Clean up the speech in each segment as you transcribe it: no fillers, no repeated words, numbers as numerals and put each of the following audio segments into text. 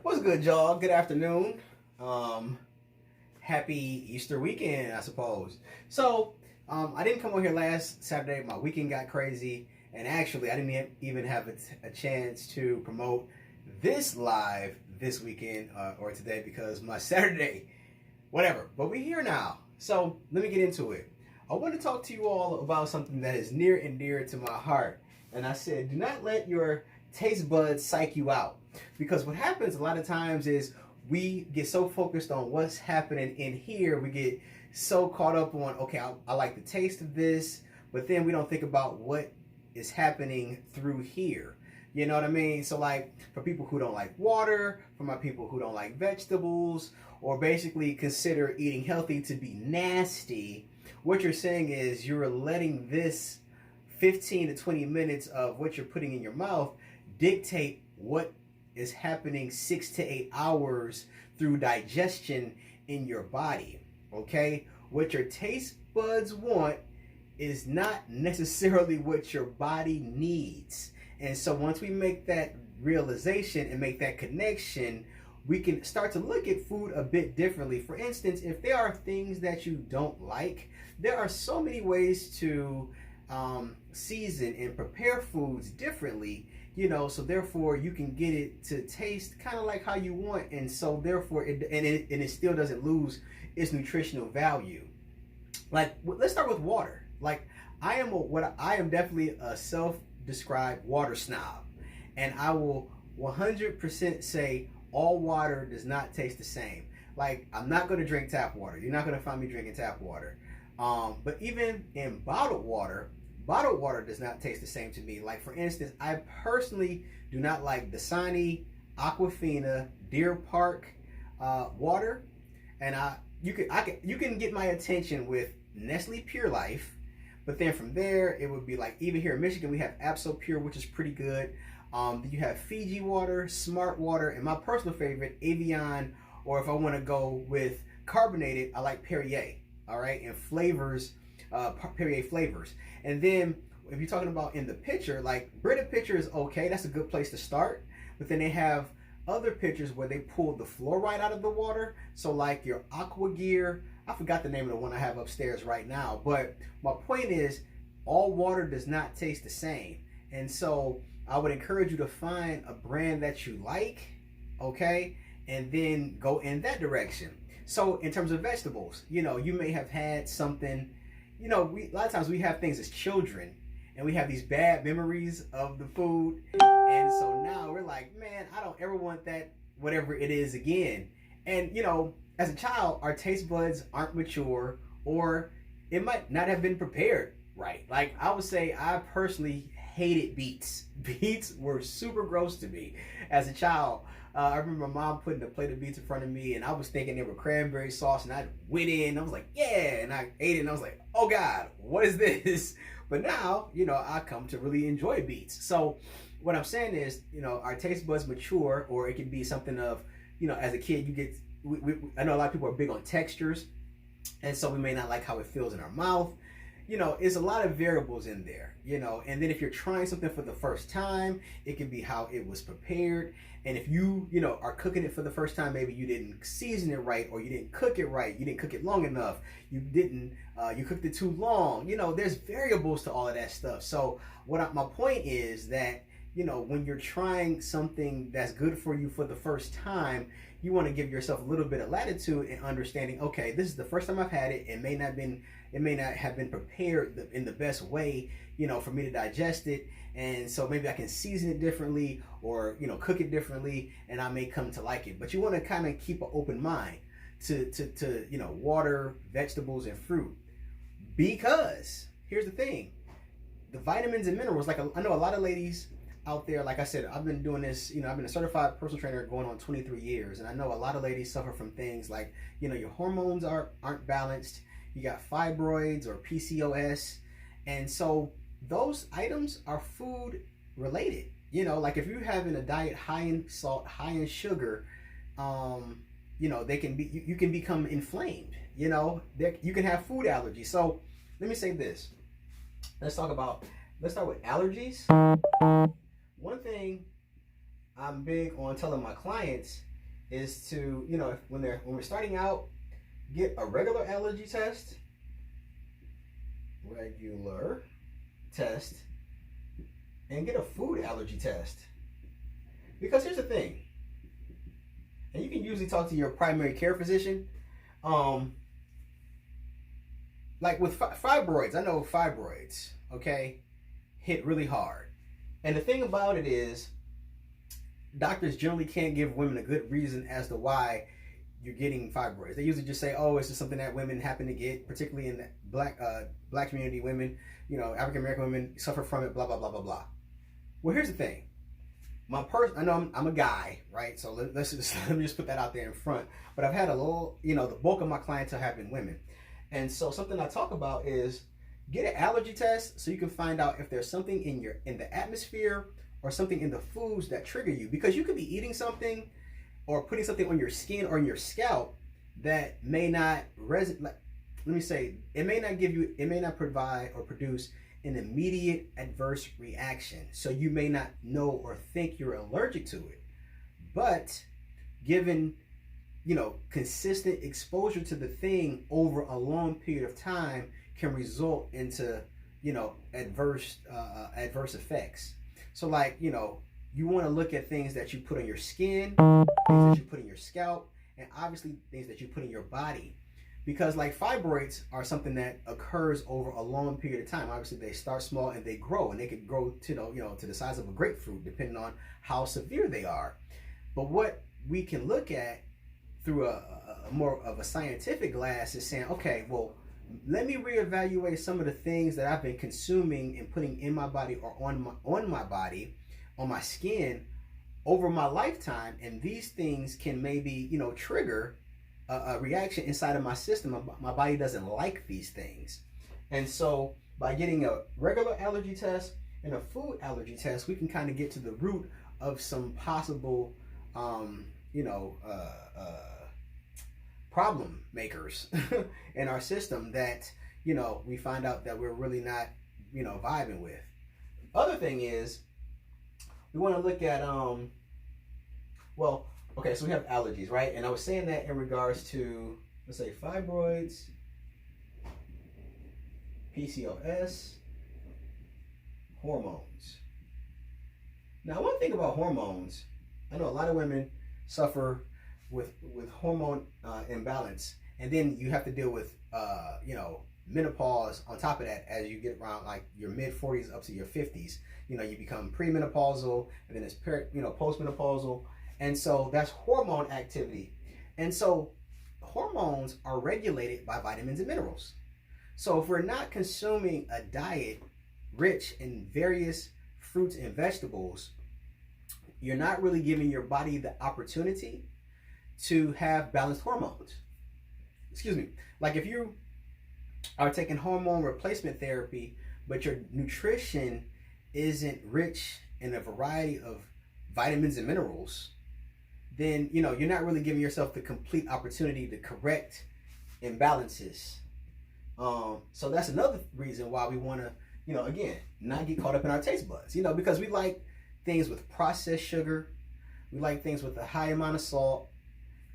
What's good, y'all? Good afternoon. Um, Happy Easter weekend, I suppose. I didn't come on here last Saturday. My weekend got crazy, and actually, I didn't even have a chance to promote this live this weekend or today because my Saturday, whatever. But we're here now, so let me get into it. I want to talk to you all about something that is near and dear to my heart, and I said, do not let your taste buds psych you out. Because what happens a lot of times is we get so focused on what's happening in here, we get so caught up on, okay, I like the taste of this, but then we don't think about what is happening through here. You know what I mean? So like for people who don't like water, for my people who don't like vegetables, or basically consider eating healthy to be nasty, what you're saying is you're letting this 15 to 20 minutes of what you're putting in your mouth dictate what is happening 6 to 8 hours through digestion in your body. Okay, what your taste buds want is not necessarily what your body needs. And so once we make that realization and make that connection, we can start to look at food a bit differently. For instance, if there are things that you don't like, there are so many ways to season and prepare foods differently, so therefore you can get it to taste kind of like how you want, and so therefore it still doesn't lose its nutritional value. Like, let's start with water. Like, I am definitely a self-described water snob, and I will 100% say all water does not taste the same. Like, I'm not going to drink tap water. You're not going to find me drinking tap water. But even in bottled water does not taste the same to me. Like, for instance, I personally do not like Dasani, Aquafina, Deer Park water, and you can get my attention with Nestle Pure Life, but then from there it would be like, even here in Michigan we have Absol Pure, which is pretty good. You have Fiji water, Smart water, and my personal favorite, Evian, or if I want to go with carbonated, I like Perrier. All right, and flavors, Perrier flavors. And then if you're talking about in the pitcher, like Brita pitcher is okay. That's a good place to start. But then they have other pitchers where they pull the fluoride out of the water. So like your Aqua Gear, I forgot the name of the one I have upstairs right now. But my point is, all water does not taste the same. And so I would encourage you to find a brand that you like, okay, and then go in that direction. So in terms of vegetables, you may have had something, a lot of times we have things as children and we have these bad memories of the food. And so now we're like, man, I don't ever want that, whatever it is again. And, as a child, our taste buds aren't mature, or it might not have been prepared right. Like, I would say I personally hated beets. Beets were super gross to me as a child. I remember my mom putting a plate of beets in front of me, and I was thinking they were cranberry sauce, and I went in, I was like, yeah, and I ate it, and I was like, oh God, what is this? But now, I come to really enjoy beets. So what I'm saying is, our taste buds mature, or it can be something of, as a kid, you get, I know a lot of people are big on textures, and so we may not like how it feels in our mouth. It's a lot of variables in there, and then if you're trying something for the first time, it can be how it was prepared. And if you are cooking it for the first time, maybe you didn't season it right, or you didn't cook it right, you didn't cook it long enough, you cooked it too long. There's variables to all of that stuff. So my point is that, when you're trying something that's good for you for the first time, you want to give yourself a little bit of latitude in understanding, okay, this is the first time I've had it. It may not have been prepared in the best way, for me to digest it. And so maybe I can season it differently, or, cook it differently, and I may come to like it. But you want to kind of keep an open mind to water, vegetables, and fruit. Because here's the thing, the vitamins and minerals, like I know a lot of ladies out there, like I said, I've been doing this, I've been a certified personal trainer going on 23 years. And I know a lot of ladies suffer from things like, your hormones aren't balanced. You got fibroids or PCOS. And so those items are food related. Like if you're having a diet high in salt, high in sugar, they can be, you can become inflamed. You can have food allergies. So let me say this. Let's start with allergies. One thing I'm big on telling my clients is to, when we're starting out, get a regular allergy test, and get a food allergy test. Because here's the thing, and you can usually talk to your primary care physician. Like with fibroids, I know fibroids, okay, hit really hard. And the thing about it is, doctors generally can't give women a good reason as to why you're getting fibroids. They usually just say, oh, it's just something that women happen to get, particularly in the black community. Women, African American women suffer from it, blah, blah, blah, blah, blah. Well, here's the thing. I know I'm a guy, right? So let me just put that out there in front. But I've had a little, the bulk of my clientele have been women. And so something I talk about is get an allergy test so you can find out if there's something in the atmosphere or something in the foods that trigger you. Because you could be eating something or putting something on your skin or in your scalp that may not it may not provide or produce an immediate adverse reaction. So you may not know or think you're allergic to it. But given consistent exposure to the thing over a long period of time can result into, adverse effects. So like, you want to look at things that you put on your skin, things that you put in your scalp, and obviously things that you put in your body. Because like fibroids are something that occurs over a long period of time. Obviously they start small and they grow, and they could grow to, to the size of a grapefruit depending on how severe they are. But what we can look at through a more of a scientific glass is saying, okay, well, let me reevaluate some of the things that I've been consuming and putting in my body or on my body, on my skin over my lifetime, and these things can maybe trigger a reaction inside of my system. My body doesn't like these things, and so by getting a regular allergy test and a food allergy test, we can kind of get to the root of some possible problem makers in our system that we find out that we're really not vibing with. Other thing is, we want to look at okay, so we have allergies, right? And I was saying that in regards to, let's say, fibroids, PCOS, hormones. Now, one thing about hormones, I know a lot of women suffer with hormone imbalance, and then you have to deal with menopause on top of that as you get around like your mid-40s up to your 50s. You become premenopausal, and then it's postmenopausal, and so that's hormone activity. And so hormones are regulated by vitamins and minerals. So if we're not consuming a diet rich in various fruits and vegetables, you're not really giving your body the opportunity to have balanced hormones. Excuse me. Like if you are taking hormone replacement therapy, but your nutrition isn't rich in a variety of vitamins and minerals, then you're not really giving yourself the complete opportunity to correct imbalances. So that's another reason why we want to, again, not get caught up in our taste buds, because we like things with processed sugar. We like things with a high amount of salt,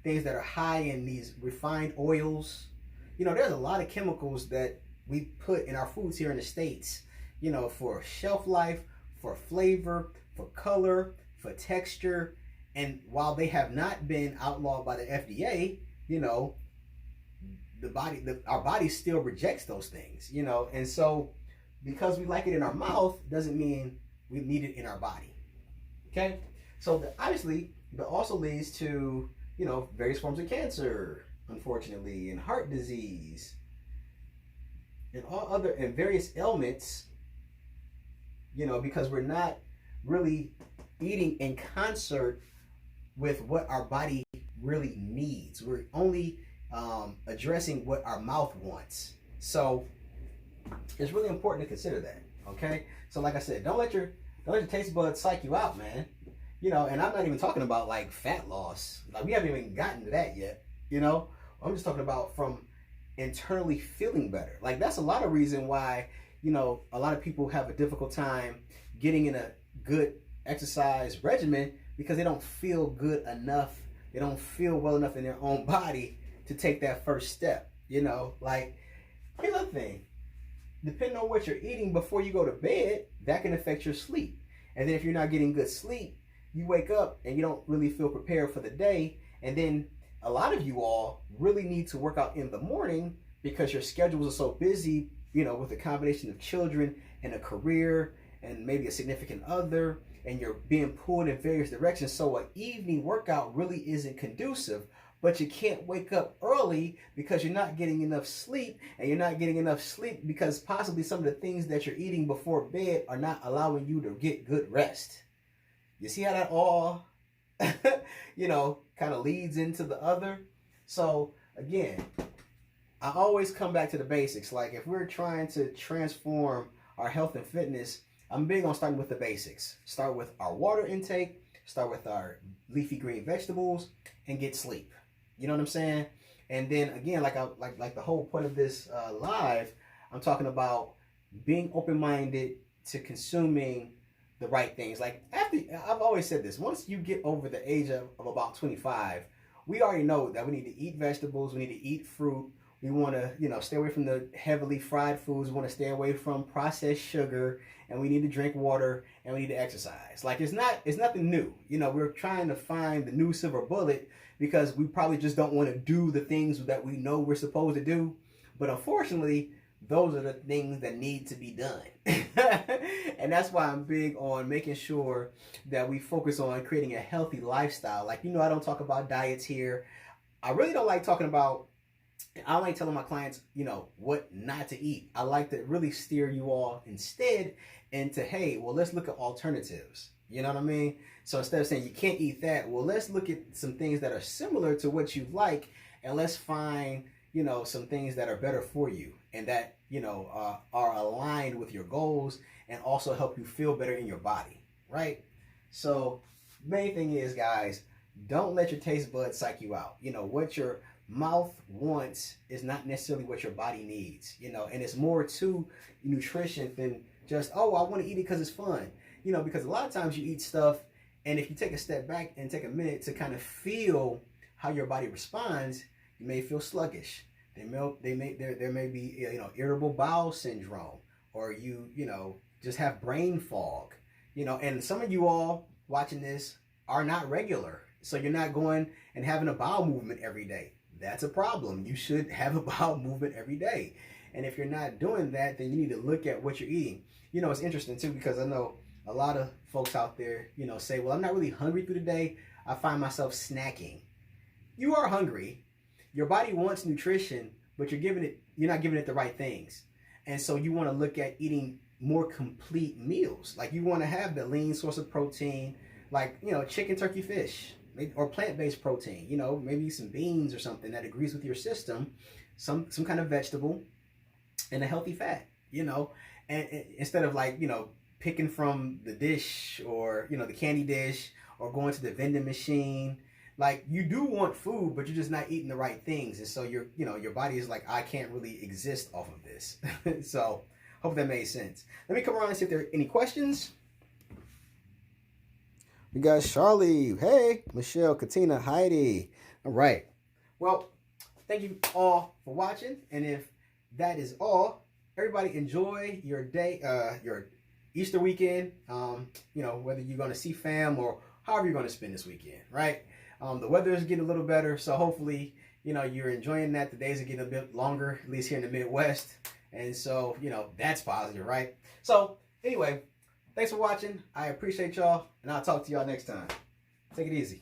things that are high in these refined oils. There's a lot of chemicals that we put in our foods here in the States, for shelf life, for flavor, for color, for texture. And while they have not been outlawed by the FDA, our body still rejects those things, and so because we like it in our mouth doesn't mean we need it in our body. Okay, so obviously that also leads to various forms of cancer, unfortunately, and heart disease, and various ailments, because we're not really eating in concert with what our body really needs. We're only addressing what our mouth wants. So it's really important to consider that. Okay, so like I said, don't let your taste buds psych you out, man. And I'm not even talking about like fat loss. Like we haven't even gotten to that yet. I'm just talking about from internally feeling better. Like that's a lot of reason why a lot of people have a difficult time getting in a good exercise regimen, because they don't feel good enough they don't feel well enough in their own body to take that first step. You know, like, here's the thing. Depending on what you're eating before you go to bed, that can affect your sleep. And then if you're not getting good sleep, you wake up and you don't really feel prepared for the day. And then a lot of you all really need to work out in the morning because your schedules are so busy, you know, with a combination of children and a career and maybe a significant other, and you're being pulled in various directions. So an evening workout really isn't conducive. But you can't wake up early because you're not getting enough sleep, and you're not getting enough sleep because possibly some of the things that you're eating before bed are not allowing you to get good rest. You see how that all, you know, kind of leads into the other? So again, I always come back to the basics. Like, if we're trying to transform our health and fitness, I'm big on starting with the basics. Start with our water intake, start with our leafy green vegetables, and get sleep. You know what I'm saying? And then again, like the whole point of this live, I'm talking about being open-minded to consuming the right things. Like, after, I've always said this, once you get over the age of about 25, we already know that we need to eat vegetables, we need to eat fruit, we want to, you know, stay away from the heavily fried foods, we want to stay away from processed sugar, and we need to drink water, and we need to exercise. Like, it's nothing new. You know, we're trying to find the new silver bullet because we probably just don't want to do the things that we know we're supposed to do. But unfortunately, those are the things that need to be done. And that's why I'm big on making sure that we focus on creating a healthy lifestyle. Like, you know, I don't talk about diets here. I really don't like talking about, I don't like telling my clients, you know, what not to eat. I like to really steer you all instead into, hey, well, let's look at alternatives. You know what I mean? So instead of saying you can't eat that, well, let's look at some things that are similar to what you like, and let's find, you know, some things that are better for you and that, you know, are aligned with your goals and also help you feel better in your body, right? So main thing is, guys, don't let your taste buds psych you out. You know, what your mouth wants is not necessarily what your body needs, you know, and it's more to nutrition than just, oh, I want to eat it because it's fun. You know, because a lot of times you eat stuff, and if you take a step back and take a minute to kind of feel how your body responds, you may feel sluggish. There may be, you know, irritable bowel syndrome, or you know, just have brain fog. You know, and some of you all watching this are not regular, so you're not going and having a bowel movement every day. That's a problem. You should have a bowel movement every day. And if you're not doing that, then you need to look at what you're eating. You know, it's interesting too, because I know a lot of folks out there, you know, say, well, I'm not really hungry through the day. I find myself snacking. You are hungry. Your body wants nutrition, but you're not giving it the right things. And so you want to look at eating more complete meals. Like, you want to have the lean source of protein, like, you know, chicken, turkey, fish, or plant-based protein, you know, maybe some beans or something that agrees with your system, some kind of vegetable, and a healthy fat, you know, and instead of, like, you know, picking from the dish, or, you know, the candy dish, or going to the vending machine. Like, you do want food, but you're just not eating the right things. And so your body is like, I can't really exist off of this. So hope that made sense. Let me come around and see if there are any questions. We got Charlie. Hey, Michelle, Katina, Heidi. All right. Well, thank you all for watching. And if that is all, everybody enjoy your day, your Easter weekend, you know, whether you're going to see fam or however you're going to spend this weekend, right? The weather is getting a little better, so hopefully, you know, you're enjoying that. The days are getting a bit longer, at least here in the Midwest, and so, you know, that's positive, right? So, anyway, thanks for watching. I appreciate y'all, and I'll talk to y'all next time. Take it easy.